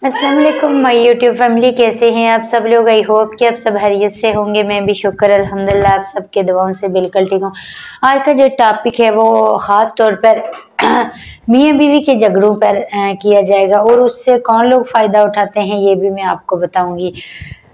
अस्सलाम वालेकुम my YouTube family, कैसे हैं आप सब लोग। आई होप कि आप सब खैरियत से होंगे। मैं भी शुक्र अल्हम्दुलिल्लाह आप सबके दुआओं से बिल्कुल ठीक हूँ। आज का जो टॉपिक है वो ख़ास तौर पर मियाँ बीवी के झगड़ों पर किया जाएगा और उससे कौन लोग फ़ायदा उठाते हैं ये भी मैं आपको बताऊंगी।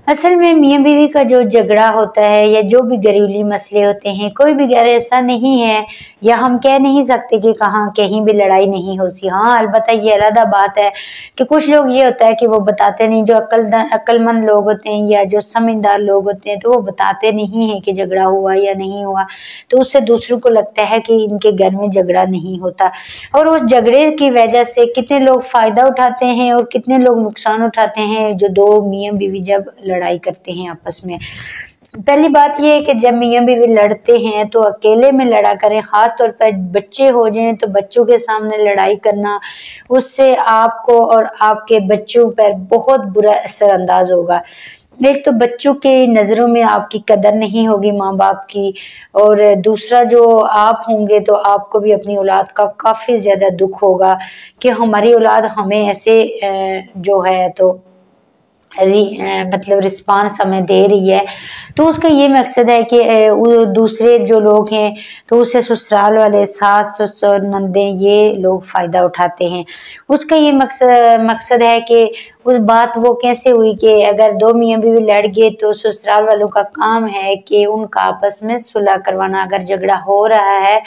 असल में मियाँ बीवी का जो झगड़ा होता है या जो भी घरेलू मसले होते हैं, कोई भी घर ऐसा नहीं है या हम कह नहीं सकते कि कहाँ कहीं भी लड़ाई नहीं होती। हाँ, अलबत्ता ये अलग बात है कि कुछ लोग ये होता है कि वो बताते नहीं, जो अक्लमंद लोग होते हैं या जो समझदार लोग होते हैं तो वो बताते नहीं है कि झगड़ा हुआ या नहीं हुआ, तो उससे दूसरों को लगता है कि इनके घर में झगड़ा नहीं होता। और उस झगड़े की वजह से कितने लोग फायदा उठाते हैं और कितने लोग नुकसान उठाते हैं जो दो मियाँ बीवी जब लड़ाई करते हैं आपस में। पहली बात यह है कि जब मियाँ बीवी लड़ते हैं तो अकेले में लड़ा करें, खास तौर पर बच्चे हो जाएं तो बच्चों के सामने लड़ाई करना उससे आपको और आपके बच्चों पर बहुत बुरा असर अंदाज होगा। एक तो बच्चों के नज़रों में आपकी कदर नहीं होगी माँ बाप की, और दूसरा जो आप होंगे तो आपको भी अपनी औलाद का काफ़ी ज़्यादा दुख होगा कि हमारी औलाद हमें ऐसे जो है तो मतलब रिस्पांस हमें दे रही है। तो उसका ये मकसद है कि वो दूसरे जो लोग हैं तो उससे ससुराल वाले सास ससुर नंदे ये लोग फ़ायदा उठाते हैं। उसका ये मकसद है कि उस बात वो कैसे हुई कि अगर दो मियाँ बीवी लड़ गए तो ससुराल वालों का काम है कि उनका आपस में सुलह करवाना। अगर झगड़ा हो रहा है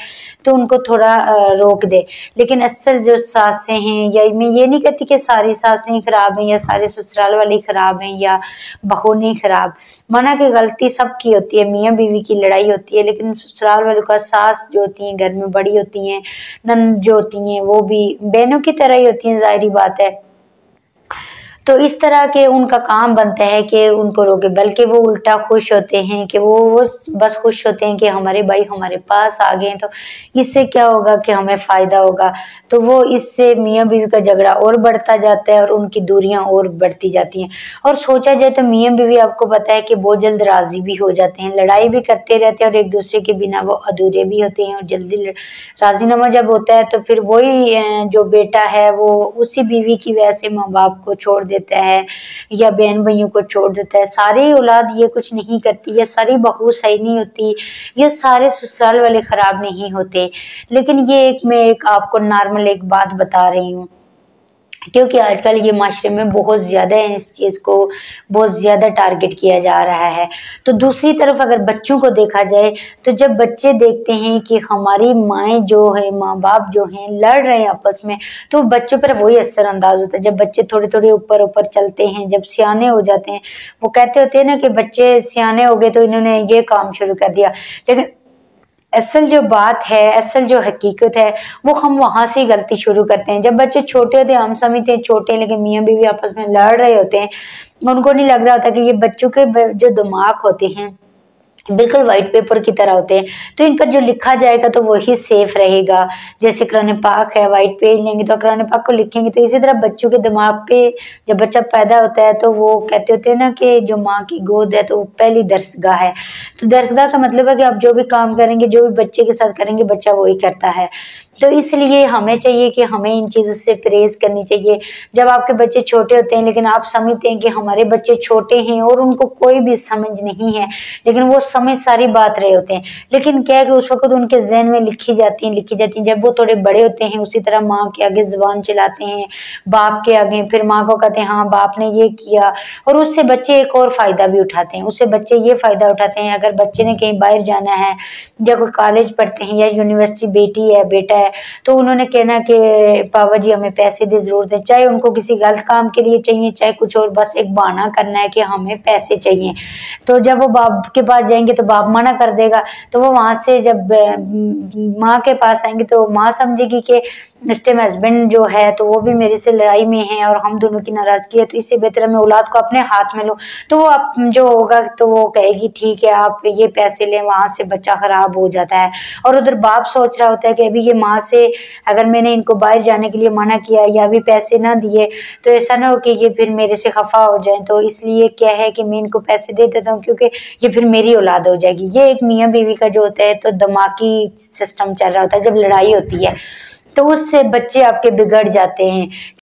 तो उनको थोड़ा रोक दे। लेकिन अक्सर जो सासें हैं, या मैं ये नहीं कहती कि सारी सासें खराब हैं या सारे ससुराल वाले खराब हैं या बहू नहीं खराब, माना कि गलती सबकी होती है, मियाँ बीवी की लड़ाई होती है, लेकिन ससुराल वालों का सास जो होती हैं घर में बड़ी होती हैं, नंद जो होती हैं वो भी बहनों की तरह ही होती हैं, जाहिर बात है। तो इस तरह के उनका काम बनता है कि उनको रोके, बल्कि वो उल्टा खुश होते हैं कि वो बस खुश होते हैं कि हमारे भाई हमारे पास आ गए, तो इससे क्या होगा कि हमें फ़ायदा होगा। तो वो इससे मियाँ बीवी का झगड़ा और बढ़ता जाता है और उनकी दूरियां और बढ़ती जाती हैं। और सोचा जाए तो मियाँ बीवी आपको पता है कि बहुत जल्द राज़ी भी हो जाते हैं, लड़ाई भी करते रहते हैं और एक दूसरे के बिना वो अधूरे भी होते हैं। और जल्दी राजीनामा जब होता है तो फिर वही जो बेटा है वो उसी बीवी की वजह से माँ बाप को छोड़ देता है या बहन भाइयों को छोड़ देता है। सारी औलाद ये कुछ नहीं करती, या सारी बहू सही नहीं होती, या सारे ससुराल वाले खराब नहीं होते। लेकिन ये मैं एक आपको नॉर्मल एक बात बता रही हूँ, क्योंकि आजकल ये माशरे में बहुत ज़्यादा इस चीज़ को बहुत ज़्यादा टारगेट किया जा रहा है। तो दूसरी तरफ अगर बच्चों को देखा जाए तो जब बच्चे देखते हैं कि हमारी माएँ जो है, माँ बाप जो हैं लड़ रहे हैं आपस में, तो बच्चों पर वही असर अंदाज होता है। जब बच्चे थोड़े थोड़े ऊपर ऊपर चलते हैं, जब सियाने हो जाते हैं, वो कहते होते हैं ना कि बच्चे सियाने हो गए तो इन्होंने ये काम शुरू कर दिया, लेकिन असल जो बात है, असल जो हकीकत है वो हम वहां से गलती शुरू करते हैं। जब बच्चे छोटे होते हैं हम समझते हैं छोटे, लेकिन मियाँ बीवी आपस में लड़ रहे होते हैं, उनको नहीं लग रहा होता कि ये बच्चों के जो दिमाग होते हैं बिल्कुल व्हाइट पेपर की तरह होते हैं, तो इन पर जो लिखा जाएगा तो वही सेफ रहेगा। जैसे कुरान पाक है, व्हाइट पेज लेंगे तो कुरान पाक को लिखेंगे, तो इसी तरह बच्चों के दिमाग पे जब बच्चा पैदा होता है तो वो कहते होते हैं ना कि जो माँ की गोद है तो वो पहली दरसगाह है। तो दरसगाह का मतलब है कि आप जो भी काम करेंगे, जो भी बच्चे के साथ करेंगे, बच्चा वही करता है। तो इसलिए हमें चाहिए कि हमें इन चीज़ों से परहेज करनी चाहिए। जब आपके बच्चे छोटे होते हैं लेकिन आप समझते हैं कि हमारे बच्चे छोटे हैं और उनको कोई भी समझ नहीं है, लेकिन वो समझ सारी बात रहे होते हैं, लेकिन क्या है कि उस वक्त उनके जहन में लिखी जाती हैं। जब वो थोड़े बड़े होते हैं उसी तरह माँ के आगे जुबान चलाते हैं, बाप के आगे, फिर माँ को कहते हैं हाँ बाप ने ये किया, और उससे बच्चे एक और फायदा भी उठाते हैं। उससे बच्चे ये फायदा उठाते हैं, अगर बच्चे ने कहीं बाहर जाना है या कोई कॉलेज पढ़ते हैं या यूनिवर्सिटी, बेटी है बेटा है, तो उन्होंने कहना कि पापा जी हमें पैसे की जरूरत है, चाहे उनको किसी गलत काम के लिए चाहिए चाहे कुछ और, बस एक बहाना करना है कि हमें पैसे चाहिए। तो जब वो बाप के पास जाएंगे तो बाप मना कर देगा, तो वो वहां से जब माँ के पास आएंगे तो माँ समझेगी कि इस टाइम हस्बैंड जो है तो वो भी मेरे से लड़ाई में है और हम दोनों की नाराजगी है, तो इससे बेहतर मैं औलाद को अपने हाथ में लूं। तो वो आप जो होगा तो वो कहेगी ठीक है आप ये पैसे लें, वहां से बच्चा खराब हो जाता है। और उधर बाप सोच रहा होता है कि अभी ये माँ से अगर मैंने इनको बाहर जाने के लिए मना किया या अभी पैसे ना दिए तो ऐसा ना हो कि ये फिर मेरे से खफा हो जाए, तो इसलिए क्या है कि मैं इनको पैसे दे देता हूँ क्योंकि ये फिर मेरी औलाद हो जाएगी। ये एक मियाँ बीवी का जो होता है तो दिमागी सिस्टम चल रहा होता है। जब लड़ाई होती है तो उससे बच्चे आपके बिगड़ जाते हैं।